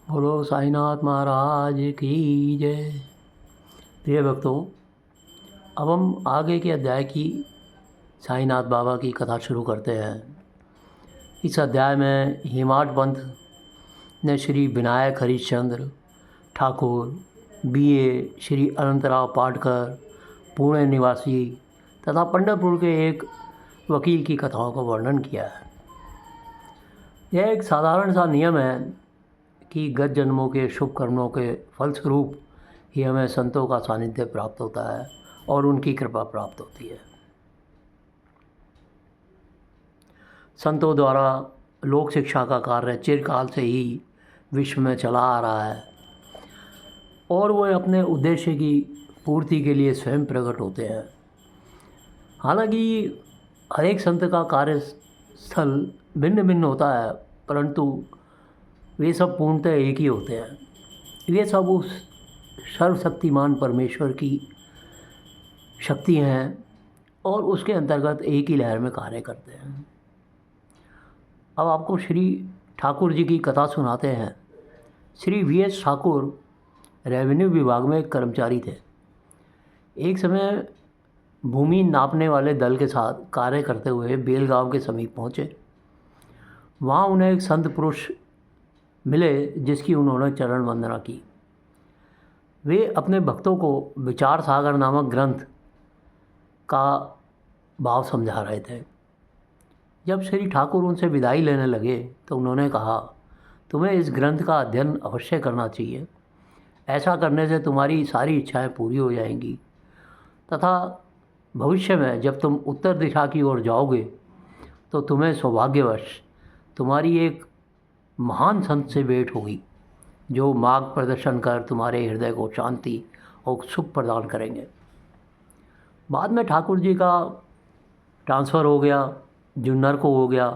बोलो साईनाथ महाराज की जय। प्रिय भक्तों, अब हम आगे के अध्याय की साईनाथ बाबा की कथा शुरू करते हैं। इस अध्याय में हेमाड पंथ ने श्री विनायक हरिश्चंद्र ठाकुर, बीए, श्री अनंतराव पाटकर, पुणे निवासी तथा पंढरपुर के एक वकील की कथाओं का वर्णन किया है। यह एक साधारण सा नियम है कि गत जन्मों के शुभ कर्मों के फलस्वरूप ही हमें संतों का सानिध्य प्राप्त होता है और उनकी कृपा प्राप्त होती है। संतों द्वारा लोक शिक्षा का कार्य चिरकाल से ही विश्व में चला आ रहा है और वो अपने उद्देश्य की पूर्ति के लिए स्वयं प्रकट होते हैं। हालांकि हर एक संत का कार्य स्थल भिन्न भिन्न होता है, परंतु वे सब पूर्णतः एक ही होते हैं। वे सब उस सर्वशक्तिमान परमेश्वर की शक्ति हैं और उसके अंतर्गत एक ही लहर में कार्य करते हैं। अब आपको श्री ठाकुर जी की कथा सुनाते हैं। श्री वी.एस. ठाकुर रेवेन्यू विभाग में एक कर्मचारी थे। एक समय भूमि नापने वाले दल के साथ कार्य करते हुए बेलगांव के समीप पहुँचे। वहाँ उन्हें एक संत पुरुष मिले जिसकी उन्होंने चरण वंदना की। वे अपने भक्तों को विचार सागर नामक ग्रंथ का भाव समझा रहे थे। जब श्री ठाकुर उनसे विदाई लेने लगे तो उन्होंने कहा, तुम्हें इस ग्रंथ का अध्ययन अवश्य करना चाहिए। ऐसा करने से तुम्हारी सारी इच्छाएं पूरी हो जाएंगी तथा भविष्य में जब तुम उत्तर दिशा की ओर जाओगे तो तुम्हें सौभाग्यवश तुम्हारी एक महान संत से भेंट होगी जो मार्ग प्रदर्शन कर तुम्हारे हृदय को शांति और सुख प्रदान करेंगे। बाद में ठाकुर जी का ट्रांसफ़र हो गया, जुन्नर को हो गया।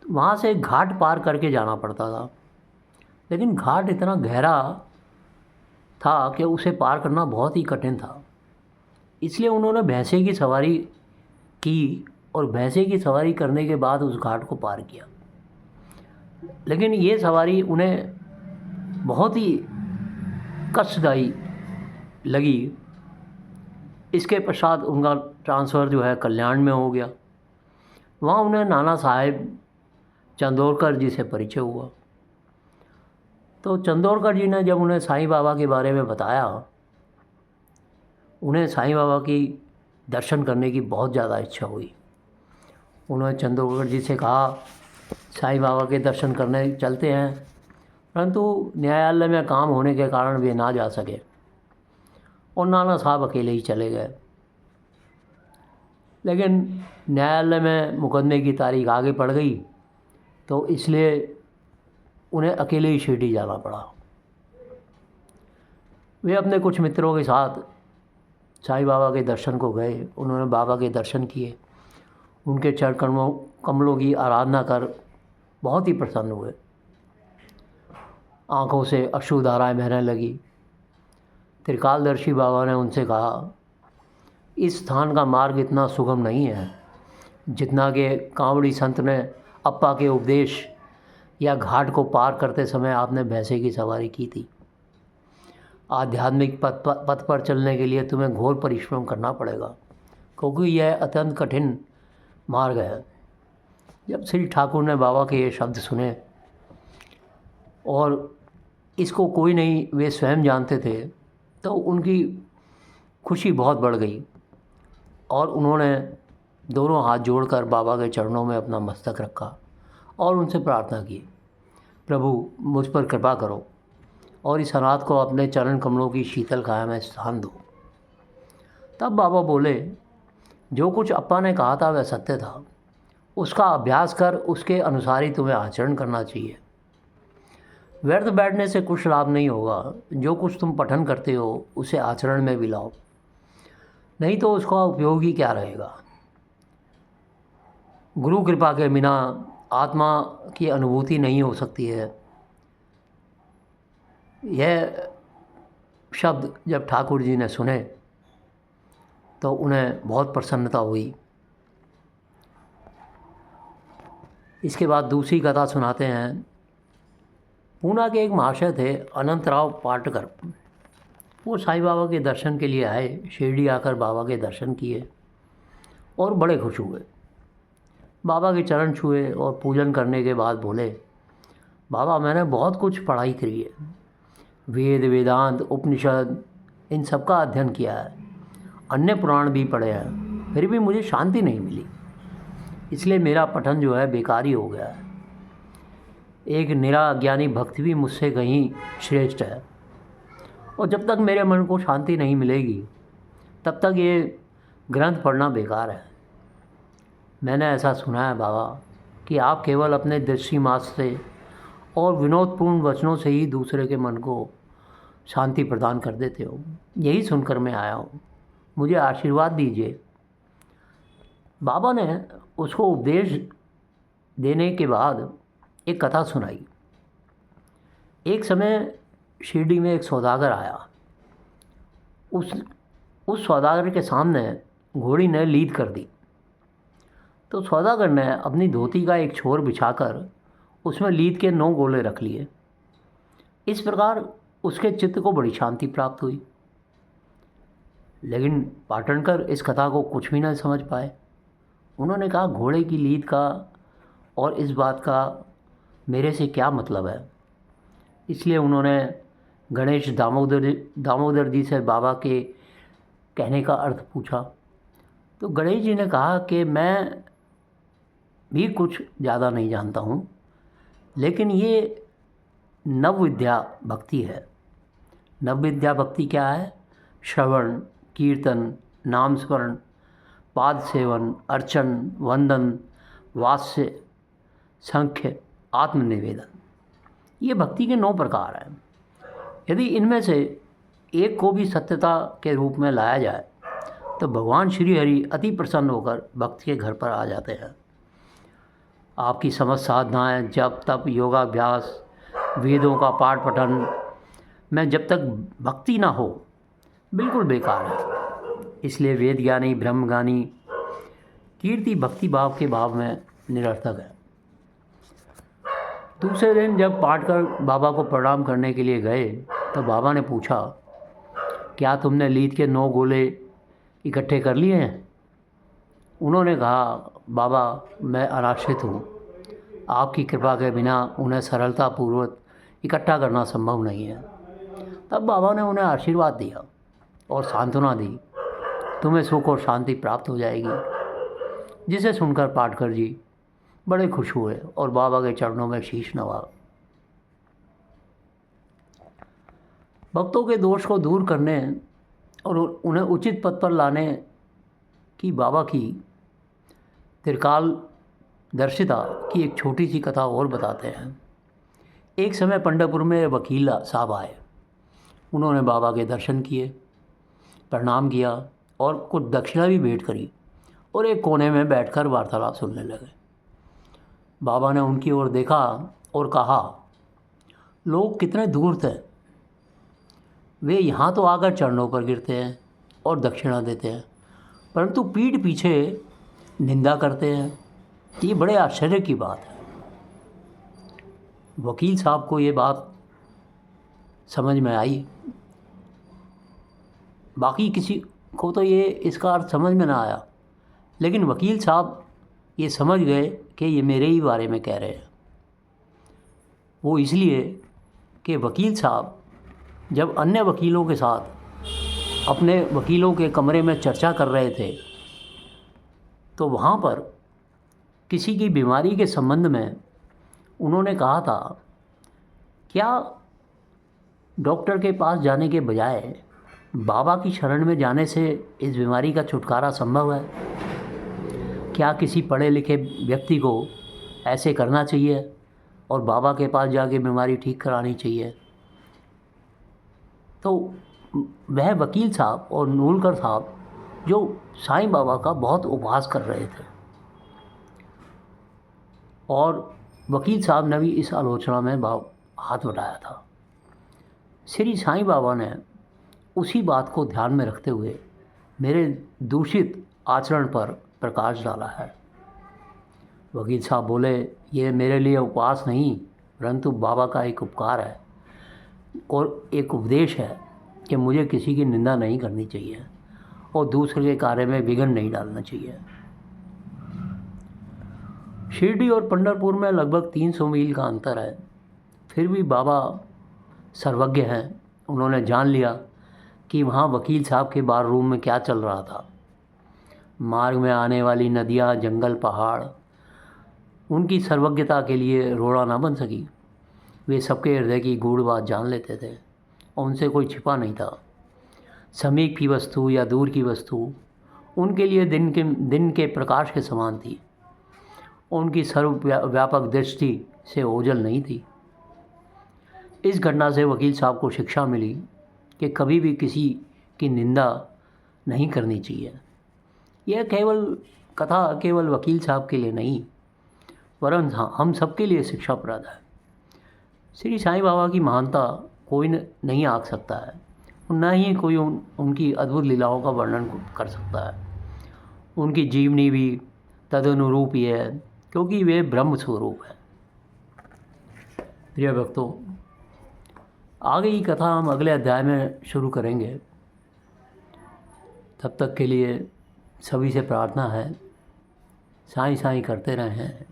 वहाँ से घाट पार करके जाना पड़ता था, लेकिन घाट इतना गहरा था कि उसे पार करना बहुत ही कठिन था। इसलिए उन्होंने भैंसे की सवारी की और भैंसे की सवारी करने के बाद उस घाट को पार किया। लेकिन ये सवारी उन्हें बहुत ही कष्टदायी लगी। इसके पश्चात उनका ट्रांसफ़र जो है कल्याण में हो गया। वहाँ उन्हें नाना साहेब चंदोरकर जी से परिचय हुआ। तो चंदोरकर जी ने जब उन्हें साईं बाबा के बारे में बताया, उन्हें साईं बाबा की दर्शन करने की बहुत ज़्यादा इच्छा हुई। उन्होंने चंदोरकर जी से कहा, साईं बाबा के दर्शन करने चलते हैं, परंतु न्यायालय में काम होने के कारण वे ना जा सके और नाना साहब अकेले ही चले गए। लेकिन न्यायालय में मुकदमे की तारीख आगे पड़ गई तो इसलिए उन्हें अकेले ही शिरडी जाना पड़ा। वे अपने कुछ मित्रों के साथ साईं बाबा के दर्शन को गए। उन्होंने बाबा के दर्शन किए, उनके चरण कमलों की आराधना कर बहुत ही प्रसन्न हुए। आँखों से अश्रुधाराएं बहने लगी। त्रिकालदर्शी बाबा ने उनसे कहा, इस स्थान का मार्ग इतना सुगम नहीं है जितना कि कांवड़ी संत ने अप्पा के उपदेश या घाट को पार करते समय आपने भैंसे की सवारी की थी। आध्यात्मिक पथ पर चलने के लिए तुम्हें घोर परिश्रम करना पड़ेगा, क्योंकि यह अत्यंत कठिन मार्ग है। जब श्री ठाकुर ने बाबा के ये शब्द सुने और इसको कोई नहीं वे स्वयं जानते थे, तो उनकी खुशी बहुत बढ़ गई और उन्होंने दोनों हाथ जोड़कर बाबा के चरणों में अपना मस्तक रखा और उनसे प्रार्थना की, प्रभु मुझ पर कृपा करो और इस अनाथ को अपने चरण कमलों की शीतल काया में स्थान दो। तब बाबा बोले, जो कुछ अप्पा ने कहा था वह सत्य था। उसका अभ्यास कर, उसके अनुसार ही तुम्हें आचरण करना चाहिए। व्यर्थ बैठने से कुछ लाभ नहीं होगा। जो कुछ तुम पठन करते हो उसे आचरण में भी लाओ, नहीं तो उसका उपयोग ही क्या रहेगा। गुरु कृपा के बिना आत्मा की अनुभूति नहीं हो सकती है। यह शब्द जब ठाकुर जी ने सुने तो उन्हें बहुत प्रसन्नता हुई। इसके बाद दूसरी कथा सुनाते हैं। पूना के एक महाशय थे अनंतराव पाटकर। वो साईं बाबा के दर्शन के लिए आए, शिरडी आकर बाबा के दर्शन किए और बड़े खुश हुए। बाबा के चरण छुए और पूजन करने के बाद बोले, बाबा मैंने बहुत कुछ पढ़ाई करी है, वेद वेदांत उपनिषद इन सब का अध्ययन किया है, अन्य पुराण भी पढ़े हैं, फिर भी मुझे शांति नहीं मिली, इसलिए मेरा पठन जो है बेकार ही हो गया है। एक निरा अज्ञानी भक्ति भी मुझसे कहीं श्रेष्ठ है, और जब तक मेरे मन को शांति नहीं मिलेगी तब तक ये ग्रंथ पढ़ना बेकार है। मैंने ऐसा सुना है बाबा कि आप केवल अपने दृष्टि मात्र से और विनोदपूर्ण वचनों से ही दूसरे के मन को शांति प्रदान कर देते हो। यही सुनकर मैं आया हूँ, मुझे आशीर्वाद दीजिए। बाबा ने उसको उपदेश देने के बाद एक कथा सुनाई। एक समय शिरडी में एक सौदागर आया। उस सौदागर के सामने घोड़ी ने लीद कर दी, तो सौदागर ने अपनी धोती का एक छोर बिछाकर उसमें लीद के 9 गोले रख लिए। इस प्रकार उसके चित्त को बड़ी शांति प्राप्त हुई। लेकिन पाटणकर इस कथा को कुछ भी नहीं समझ पाए। उन्होंने कहा, घोड़े की लीद का और इस बात का मेरे से क्या मतलब है। इसलिए उन्होंने गणेश दामोदर जी से बाबा के कहने का अर्थ पूछा। तो गणेश जी ने कहा कि मैं भी कुछ ज़्यादा नहीं जानता हूँ, लेकिन ये नव विद्या भक्ति है। नव विद्या भक्ति क्या है? श्रवण, कीर्तन, नाम स्मरण, पाद सेवन, अर्चन, वंदन, वास्य, संख्य, आत्मनिवेदन, ये भक्ति के 9 प्रकार हैं। यदि इनमें से एक को भी सत्यता के रूप में लाया जाए तो भगवान श्री हरि अति प्रसन्न होकर भक्त के घर पर आ जाते हैं। आपकी समस्त साधनाएं, जप तप, योगाभ्यास, वेदों का पाठ पठन में जब तक भक्ति ना हो बिल्कुल बेकार है। इसलिए वेद ज्ञानी, ब्रह्म ज्ञानी कीर्ति भक्ति भाव के भाव में निरर्थक है। दूसरे दिन जब पाटकर बाबा को प्रणाम करने के लिए गए तो बाबा ने पूछा, क्या तुमने लीद के 9 गोले इकट्ठे कर लिए हैं? उन्होंने कहा, बाबा मैं अनाश्रित हूँ, आपकी कृपा के बिना उन्हें सरलतापूर्वक इकट्ठा करना संभव नहीं है। तब बाबा ने उन्हें आशीर्वाद दिया और सांत्वना दी, तुम्हें सुख और शांति प्राप्त हो जाएगी। जिसे सुनकर पाटकर जी बड़े खुश हुए और बाबा के चरणों में शीश नवा। भक्तों के दोष को दूर करने और उन्हें उचित पथ पर लाने की बाबा की त्रिकाल दर्शिता की एक छोटी सी कथा और बताते हैं। एक समय पंढरपुर में वकील साहब आए। उन्होंने बाबा के दर्शन किए, प्रणाम किया और कुछ दक्षिणा भी भेंट करी और एक कोने में बैठकर वार्तालाप सुनने लगे। बाबा ने उनकी ओर देखा और कहा, लोग कितने दूर थे, वे यहाँ तो आकर चरणों पर गिरते हैं और दक्षिणा देते हैं, परंतु पीठ पीछे निंदा करते हैं। ये बड़े आश्चर्य की बात है। वकील साहब को ये बात समझ में आई, बाकी किसी को तो ये इसका अर्थ समझ में ना आया, लेकिन वकील साहब ये समझ गए कि ये मेरे ही बारे में कह रहे हैं। वो इसलिए कि वकील साहब जब अन्य वकीलों के साथ अपने वकीलों के कमरे में चर्चा कर रहे थे तो वहाँ पर किसी की बीमारी के संबंध में उन्होंने कहा था, क्या डॉक्टर के पास जाने के बजाय बाबा की शरण में जाने से इस बीमारी का छुटकारा संभव है? क्या किसी पढ़े लिखे व्यक्ति को ऐसे करना चाहिए और बाबा के पास जाके बीमारी ठीक करानी चाहिए? तो वह वकील साहब और नूलकर साहब जो साईं बाबा का बहुत उपहास कर रहे थे, और वकील साहब ने भी इस आलोचना में हाथ बटाया था। श्री साईं बाबा ने उसी बात को ध्यान में रखते हुए मेरे दूषित आचरण पर प्रकाश डाला है। वकील साहब बोले, ये मेरे लिए उपहास नहीं परंतु बाबा का एक उपकार है और एक उपदेश है कि मुझे किसी की निंदा नहीं करनी चाहिए और दूसरे के कार्य में विघ्न नहीं डालना चाहिए। शिरडी और पंढरपुर में लगभग 300 मील का अंतर है, फिर भी बाबा सर्वज्ञ हैं। उन्होंने जान लिया कि वहाँ वकील साहब के बार रूम में क्या चल रहा था। मार्ग में आने वाली नदियाँ, जंगल, पहाड़ उनकी सर्वज्ञता के लिए रोड़ा ना बन सकी। वे सबके हृदय की गूढ़ बात जान लेते थे और उनसे कोई छिपा नहीं था। समीप की वस्तु या दूर की वस्तु उनके लिए दिन के प्रकाश के समान थी। उनकी सर्वव्यापक दृष्टि से ओझल नहीं थी। इस घटना से वकील साहब को शिक्षा मिली कि कभी भी किसी की निंदा नहीं करनी चाहिए। यह कथा केवल वकील साहब के लिए नहीं, वरन हम सबके लिए शिक्षाप्रद है। श्री साईं बाबा की महानता कोई नहीं आंक सकता है, न ही कोई उनकी अद्भुत लीलाओं का वर्णन कर सकता है। उनकी जीवनी भी तदनुरूप ही है, क्योंकि वे ब्रह्म स्वरूप है। प्रिय भक्तों, आगे की कथा हम अगले अध्याय में शुरू करेंगे। तब तक के लिए सभी से प्रार्थना है, साईं साईं करते रहें,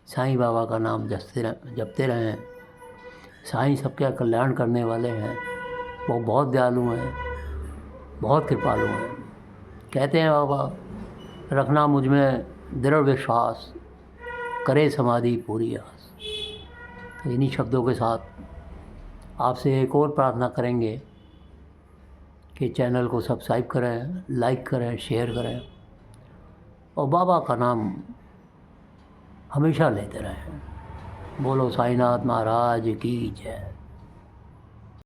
साईं बाबा का नाम जपते रहें। साईं सबका कल्याण करने वाले हैं, वो बहुत दयालु हैं, बहुत कृपालु हैं। कहते हैं बाबा, रखना मुझ में दृढ़ विश्वास, करे समाधि पूरी आस। तो इन्हीं शब्दों के साथ आपसे एक और प्रार्थना करेंगे कि चैनल को सब्सक्राइब करें, लाइक करें, शेयर करें और बाबा का नाम हमेशा लेते रहें। बोलो साईनाथ महाराज की जय।